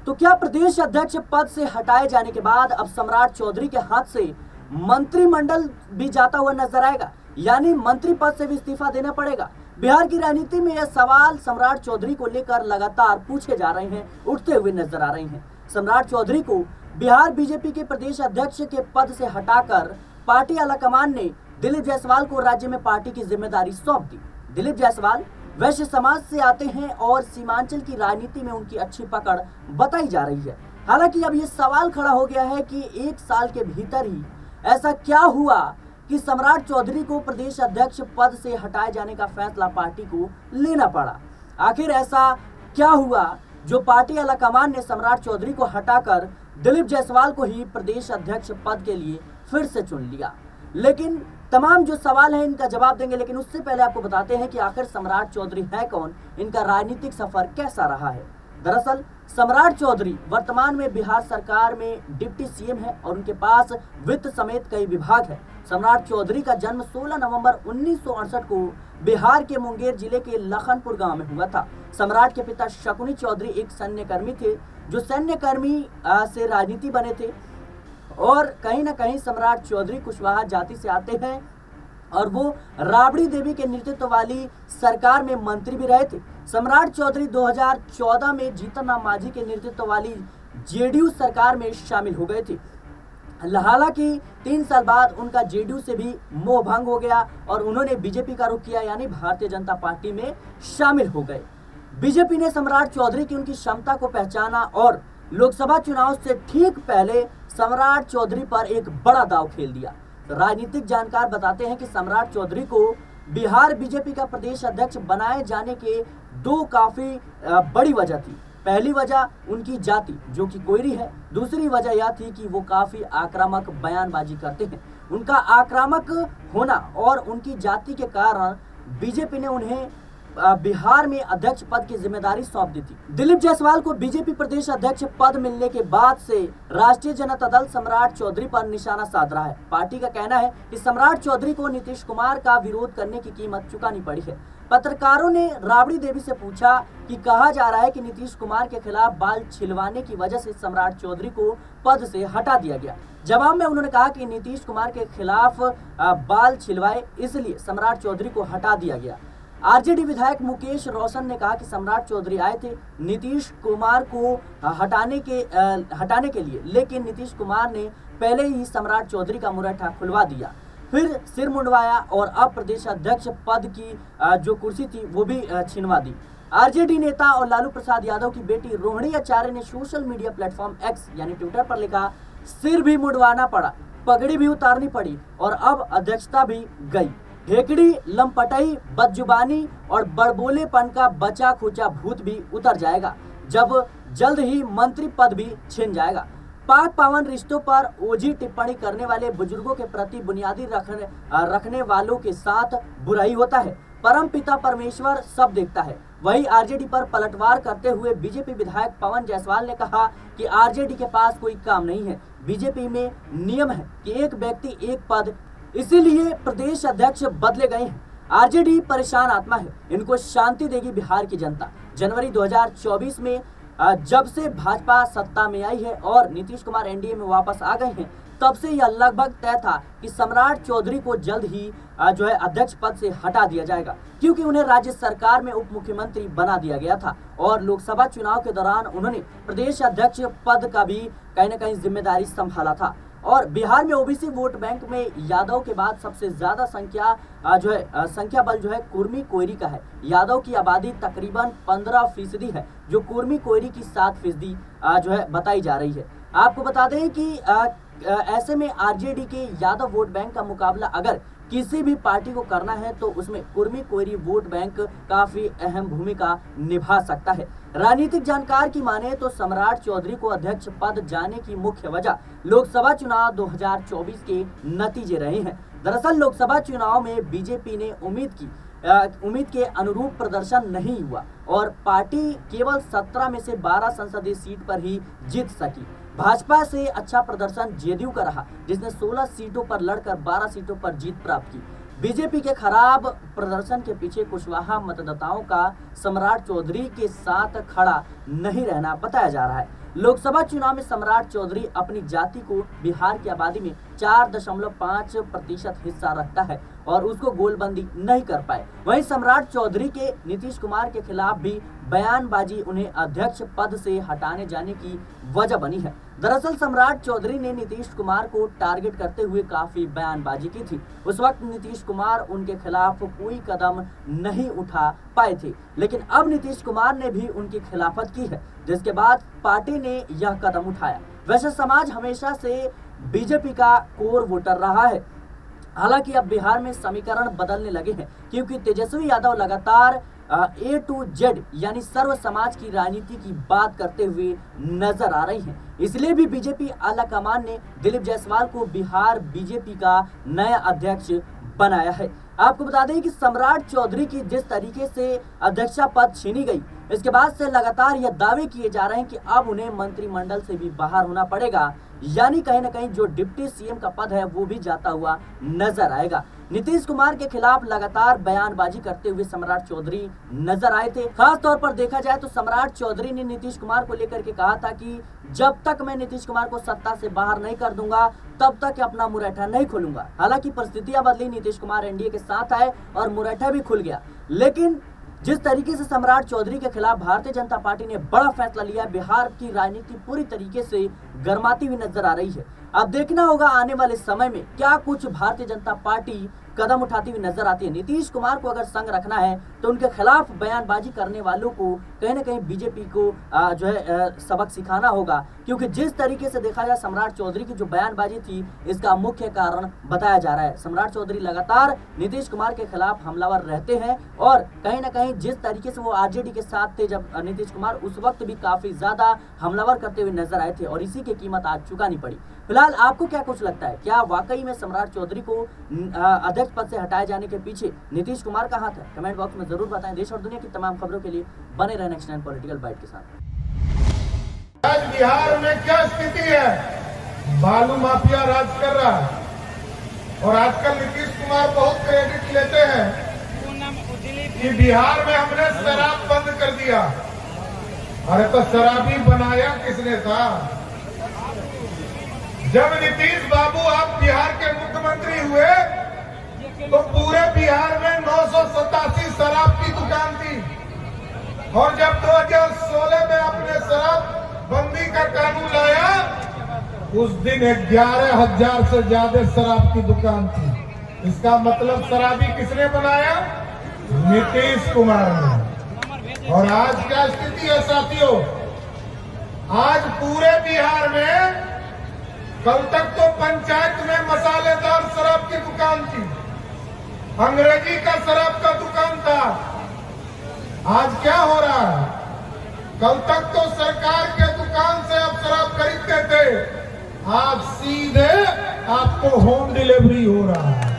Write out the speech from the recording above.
तो क्या प्रदेश अध्यक्ष पद से हटाए जाने के बाद अब सम्राट चौधरी के हाथ से मंत्रिमंडल भी जाता हुआ नजर आएगा, यानी मंत्री पद से भी इस्तीफा देना पड़ेगा? बिहार की राजनीति में यह सवाल सम्राट चौधरी को लेकर लगातार पूछे जा रहे हैं, उठते हुए नजर आ रहे हैं। सम्राट चौधरी को बिहार बीजेपी के प्रदेश अध्यक्ष के पद से हटाकर पार्टी आलाकमान ने दिलीप जायसवाल को राज्य में पार्टी की जिम्मेदारी सौंप दी। दिलीप जायसवाल वैश्य समाज से आते हैं और सीमांचल की राजनीति में उनकी अच्छी पकड़ बताई जा रही है। हालांकि अब ये सवाल खड़ा हो गया है कि एक साल के भीतर ही ऐसा क्या हुआ कि सम्राट चौधरी को प्रदेश अध्यक्ष पद से हटाए जाने का फैसला पार्टी को लेना पड़ा। आखिर ऐसा क्या हुआ जो पार्टी आलाकमान ने सम्राट चौधरी को हटाकर दिलीप जायसवाल को ही प्रदेश अध्यक्ष पद के लिए फिर से चुन लिया? लेकिन तमाम जो सवाल है इनका जवाब देंगे, लेकिन उससे पहले आपको बताते हैं कि आखिर सम्राट चौधरी है कौन, इनका राजनीतिक सफर कैसा रहा है। दरअसल सम्राट चौधरी वर्तमान में बिहार सरकार में डिप्टी सीएम है और उनके पास वित्त समेत कई विभाग है। सम्राट चौधरी का जन्म 16 नवंबर 1968 को बिहार के मुंगेर जिले के लखनपुर गांव में हुआ था। सम्राट के पिता शकुनी चौधरी एक सैन्यकर्मी थे, जो सैन्यकर्मी से राजनीति बने थे और कहीं ना कहीं सम्राट चौधरी कुशवाहा जाति से आते हैं और वो राबड़ी देवी के नेतृत्व वाली सरकार में मंत्री भी रहे थे। सम्राट चौधरी 2014 में जीतन राम मांझी के नेतृत्व वाली जेडीयू सरकार में शामिल हो गए थे। हालांकि 3 साल बाद उनका जेडीयू से भी मोह भंग हो गया और उन्होंने बीजेपी का रुख किया, यानी भारतीय जनता पार्टी में शामिल हो गए। बीजेपी ने सम्राट चौधरी की उनकी क्षमता को पहचाना और लोकसभा चुनाव से ठीक पहले सम्राट चौधरी पर एक बड़ा दांव खेल दिया। राजनीतिक जानकार बताते हैं कि सम्राट चौधरी को बिहार बीजेपी का प्रदेश अध्यक्ष बनाए जाने के 2 काफी बड़ी वजह थी। पहली वजह उनकी जाति जो कि कोयरी है, दूसरी वजह यह थी कि वो काफी आक्रामक बयानबाजी करते हैं। उनका आक्रामक होना और उनकी जाति के कारण बीजेपी ने उन्हें बिहार में अध्यक्ष पद की जिम्मेदारी सौंप दी थी। दिलीप जायसवाल को बीजेपी प्रदेश अध्यक्ष पद मिलने के बाद से राष्ट्रीय जनता दल सम्राट चौधरी पर निशाना साध रहा है। पार्टी का कहना है कि सम्राट चौधरी को नीतीश कुमार का विरोध करने की कीमत चुकानी पड़ी है। पत्रकारों ने राबड़ी देवी से पूछा कि कहा जा रहा है कि नीतीश कुमार के खिलाफ बाल छिलवाने की वजह से सम्राट चौधरी को पद से हटा दिया गया। जवाब में उन्होंने कहा कि नीतीश कुमार के खिलाफ बाल छिलवाए इसलिए सम्राट चौधरी को हटा दिया गया। आरजेडी विधायक मुकेश रोशन ने कहा कि सम्राट चौधरी आए थे नीतीश कुमार को हटाने के लिए, लेकिन नीतीश कुमार ने पहले ही सम्राट चौधरी का मुरट्ठा खुलवा दिया, फिर सिर मुंडवाया और अब प्रदेश अध्यक्ष पद की जो कुर्सी थी वो भी छिनवा दी। आरजेडी नेता और लालू प्रसाद यादव की बेटी रोहिणी आचार्य ने सोशल मीडिया प्लेटफॉर्म एक्स यानी ट्विटर पर लिखा, सिर भी मुंडवाना पड़ा, पगड़ी भी उतारनी पड़ी और अब अध्यक्षता भी गई। ढेकड़ी, लंपटई, बदजुबानी और बड़बोलेपन का बचा खुचा भूत भी उतर जाएगा जब जल्द ही मंत्री पद भी छिन जाएगा। पाक पावन रिश्तों पर ओझी टिप्पणी करने वाले बुजुर्गों के प्रति बुनियादी रखने वालों के साथ बुराई होता है। परम पिता परमेश्वर सब देखता है। वही आरजेडी पर पलटवार करते हुए बीजेपी विधायक पवन जायसवाल ने कहा कि आरजेडी के पास कोई काम नहीं है। बीजेपी में नियम है कि एक व्यक्ति एक पद, इसीलिए प्रदेश अध्यक्ष बदले गए हैं। आरजेडी परेशान आत्मा है, इनको शांति देगी बिहार की जनता। जनवरी 2024 में जब से भाजपा सत्ता में आई है और नीतीश कुमार एनडीए में वापस आ गए हैं, तब से यह लगभग तय था कि सम्राट चौधरी को जल्द ही जो है अध्यक्ष पद से हटा दिया जाएगा, क्योंकि उन्हें राज्य सरकार में उप मुख्यमंत्री बना दिया गया था और लोकसभा चुनाव के दौरान उन्होंने प्रदेश अध्यक्ष पद का भी कहीं न कहीं जिम्मेदारी संभाला था। और बिहार में ओबीसी वोट बैंक में यादव के बाद सबसे ज्यादा संख्या बल जो है कुर्मी कोयरी का है। यादव की आबादी तकरीबन 15% है, जो कुर्मी कोयरी की 7% जो है बताई जा रही है। आपको बता दें कि ऐसे में आरजेडी के यादव वोट बैंक का मुकाबला अगर किसी भी पार्टी को करना है तो उसमें कुर्मी कोयरी वोट बैंक काफी अहम भूमिका निभा सकता है। राजनीतिक जानकार की माने तो सम्राट चौधरी को अध्यक्ष पद जाने की मुख्य वजह लोकसभा चुनाव 2024 के नतीजे रहे हैं। दरअसल लोकसभा चुनाव में बीजेपी ने उम्मीद के अनुरूप प्रदर्शन नहीं हुआ और पार्टी केवल 17 में से 12 संसदीय सीट पर ही जीत सकी। भाजपा से अच्छा प्रदर्शन जेडीयू का रहा, जिसने 16 सीटों पर लड़कर 12 सीटों पर जीत प्राप्त की। बीजेपी के खराब प्रदर्शन के पीछे कुशवाहा मतदाताओं का सम्राट चौधरी के साथ खड़ा नहीं रहना बताया जा रहा है। लोकसभा चुनाव में सम्राट चौधरी अपनी जाति को बिहार की आबादी में 4.5% हिस्सा रखता है और उसको गोलबंदी नहीं कर पाए। वहीं सम्राट चौधरी के नीतीश कुमार के खिलाफ भी बयानबाजी उन्हें अध्यक्ष पद से हटाने जाने की वजह बनी है। दरअसल सम्राट चौधरी ने नीतीश कुमार को टारगेट करते हुए काफी बयानबाजी की थी। उस वक्त नीतीश कुमार उनके खिलाफ कोई कदम नहीं उठा पाए थे, लेकिन अब नीतीश कुमार ने भी उनकी खिलाफत की है, जिसके बाद पार्टी ने यह कदम उठाया। वैसे समाज हमेशा से बीजेपी का कोर वोटर रहा है। हालांकि अब बिहार में समीकरण बदलने लगे हैं, क्योंकि तेजस्वी यादव लगातार A to Z यानी सर्व समाज की राजनीति की बात करते हुए नजर आ रही हैं। इसलिए भी बीजेपी आला कमान ने दिलीप जायसवाल को बिहार बीजेपी का नया अध्यक्ष बनाया है। आपको बता दें कि सम्राट चौधरी की जिस तरीके से अध्यक्षा पद छीनी गई, इसके बाद से लगातार यह दावे किए जा रहे हैं कि अब उन्हें मंत्रिमंडल से भी बाहर होना पड़ेगा, यानी कहीं ना कहीं जो डिप्टी सीएम का पद है वो भी जाता हुआ नजर आएगा। नीतीश कुमार के खिलाफ लगातार बयानबाजी करते हुए सम्राट चौधरी नजर आए थे। खास तौर पर देखा जाए तो सम्राट चौधरी ने नीतीश कुमार को लेकर के कहा था कि जब तक मैं नीतीश कुमार को सत्ता से बाहर नहीं कर दूंगा तब तक अपना मुरैठा नहीं खोलूंगा। हालांकि परिस्थितियां बदली, नीतीश कुमार एनडीए के साथ आए और मुरैठा भी खुल गया, लेकिन जिस तरीके से सम्राट चौधरी के खिलाफ भारतीय जनता पार्टी ने बड़ा फैसला लिया, बिहार की राजनीति पूरी तरीके से गर्माती हुई नजर आ रही है। अब देखना होगा आने वाले समय में क्या कुछ भारतीय जनता पार्टी कदम उठाती हुई नजर आती है। नीतीश कुमार को अगर संग रखना है तो उनके खिलाफ बयानबाजी करने वालों को कहीं ना कहीं बीजेपी को जो है सबक सिखाना होगा, क्योंकि जिस तरीके से देखा जाए सम्राट चौधरी की जो बयानबाजी थी इसका मुख्य कारण बताया जा रहा है। सम्राट चौधरी लगातार नीतीश कुमार के खिलाफ हमलावर रहते हैं और कहीं ना कहीं जिस तरीके से वो आरजेडी के साथ थे जब नीतीश कुमार, उस वक्त भी काफी ज्यादा हमलावर करते हुए नजर आए थे और इसी की कीमत आज चुकानी पड़ी। फिलहाल आपको क्या कुछ लगता है, क्या वाकई में सम्राट चौधरी को अध्यक्ष पद से हटाए जाने के पीछे नीतीश कुमार का हाथ है? कमेंट बॉक्स में जरूर बताएं। देश और दुनिया की तमाम खबरों के लिए बने रहें नेक्स्ट 9 पॉलिटिकल बाइट के साथ। आज बिहार में क्या स्थिति है? बालू माफिया राज कर रहा है और आजकल नीतीश कुमार बहुत क्रेडिट लेते हैं कि बिहार में हमने शराब बंद कर दिया। अरे तो शराबी बनाया किसने था? जब नीतीश बाबू आप बिहार के मुख्यमंत्री हुए तो पूरे बिहार में 987 शराब की दुकान थी और जब 2016 में आपने शराब बंदी का कानून लाया उस दिन 11,000 से ज्यादा शराब की दुकान थी। इसका मतलब शराबी किसने बनाया? नीतीश कुमार ने। और आज क्या स्थिति है साथियों? आज पूरे बिहार में, कल तक तो पंचायत में मसालेदार शराब की दुकान थी, अंग्रेजी का शराब का दुकान था। आज क्या हो रहा है? कल तक तो सरकार के दुकान से आप शराब खरीदते थे, आज सीधे आपको होम डिलीवरी हो रहा है।